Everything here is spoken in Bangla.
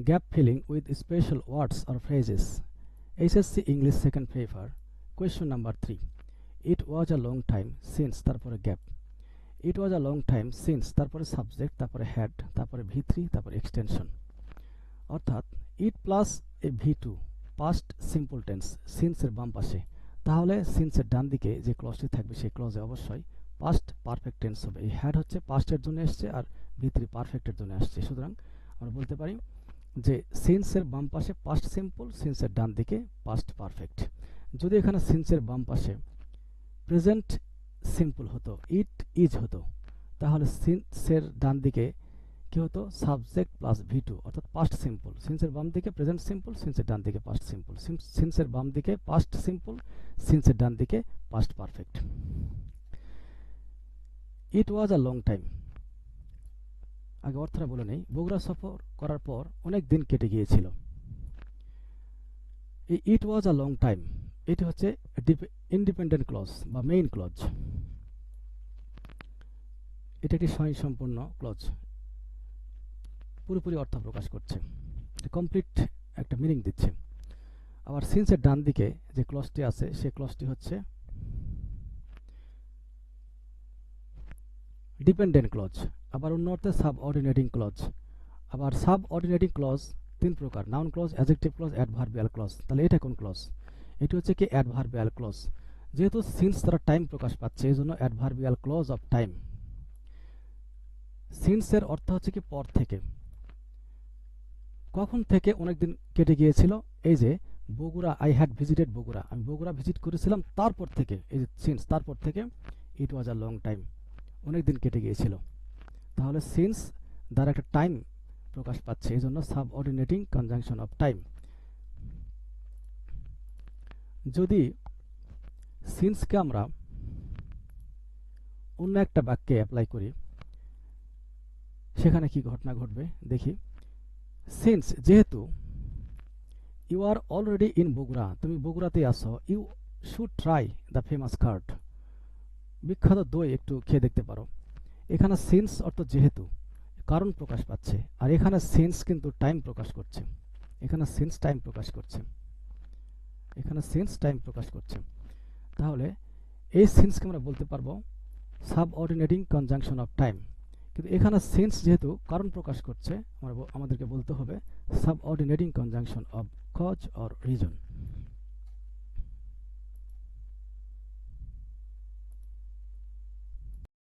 Gap filling with special words or phrases. HSC English second paper, question number 3। It was a long time since, তারপরে gap. It was a long time since, তারপরে সাবজেক্ট, তারপরে হ্যাড, তারপরে ভি3, তারপরে এক্সটেনশন। অর্থাৎ ইট প্লাস এ ভি2 পাস্ট সিম্পল টেন্স সিন্সের বাম পাশে, তাহলে সিন্সের ডান দিকে যে ক্লজটি থাকবে সেই ক্লজে অবশ্যই পাস্ট পারফেক্ট টেন্স হবে। এই হ্যাড হচ্ছে পাস্টের জন্য এসছে আর ভি3 পারফেক্টের জন্য আসছে। সুতরাং আমরা বলতে পারি যে সিন্সের বাম পাশে পাস্ট সিম্পল, সিন্সের ডান দিকে পাস্ট পারফেক্ট। যদি এখানে সিন্সের বাম পাশে প্রেজেন্ট সিম্পল হতো, ইট ইজ হতো, তাহলে সিন্সের ডান দিকে কি হতো? সাবজেক্ট প্লাস ভি2, অর্থাৎ পাস্ট সিম্পল। সিন্সের বাম দিকে প্রেজেন্ট সিম্পল, সিন্সের ডান দিকে পাস্ট সিম্পল। সিন্সের বাম দিকে পাস্ট সিম্পল, সিন্সের ডান দিকে past perfect. It was a long time, আগে অর্থটা বলে নেই। বগুড়া সফর করার পর অনেক দিন কেটে গিয়েছিল। এই ইট ওয়াজ আ লং টাইম, এটি হচ্ছে ইন্ডিপেন্ডেন্ট ক্লজ বা মেইন ক্লজ। এটি একটি স্বয়ংসম্পূর্ণ ক্লজ, পুরোপুরি অর্থ প্রকাশ করছে, কমপ্লিট একটা মিনিং দিচ্ছে। আবার সিন্সের ডান দিকে যে ক্লজটি আছে সেই ক্লজটি হচ্ছে ডিপেন্ডেন্ট ক্লজ। আবার অন্য অর্থে সাবঅর্ডিনেটিং ক্লজ। আবার সাবঅর্ডিনেটিং ক্লজ তিন প্রকার: noun clause, adjective clause, adverbial clause. তাহলে এটা কোন ক্লজ? এটি হচ্ছে কি অ্যাডভার্বিয়াল ক্লজ। যেহেতু সিন্স দ্বারা টাইম প্রকাশ পাচ্ছে, এই জন্য অ্যাডভার্বিয়াল ক্লজ অফ টাইম। সিন্সের অর্থ হচ্ছে কি পর থেকে। কখন থেকে অনেকদিন কেটে গিয়েছিল? এই যে Bogura, I had visited Bogura, আমি বগুড়া ভিজিট করেছিলাম, তারপর থেকে, এই যে সিন্স, তারপর থেকে ইট ওয়াজ আ লং টাইম, অনেকদিন কেটে গিয়েছিল। তাহলে সিন্স দ্বারা একটা টাইম প্রকাশ পাচ্ছে, এই জন্য সাবঅর্ডিনেটিং কনজাংশন অফ টাইম। যদি সিন্সকে আমরা অন্য একটা বাক্যে অ্যাপ্লাই করি, সেখানে কি ঘটনা ঘটবে দেখি। সিন্স, যেহেতু you are already in Bogura, তুমি বগুড়াতেই আসো, you should try the famous curd, বিখ্যাত দই একটু খেয়ে দেখতে পারো। এখানে সিন্স অর্থ যেহেতু, কারণ প্রকাশ পাচ্ছে, আর এখানে সিন্স কিন্তু টাইম প্রকাশ করছে। এখানে সিন্স টাইম প্রকাশ করছে, এখানে সিন্স টাইম প্রকাশ করছে। তাহলে এই সিন্সকে আমরা বলতে পারবো সাবঅর্ডিনেটিং কনজাংশন অফ টাইম। কিন্তু এখানে সিন্স যেহেতু কারণ প্রকাশ করছে, আমাদেরকে বলতে হবে subordinating conjunction of cause or reason.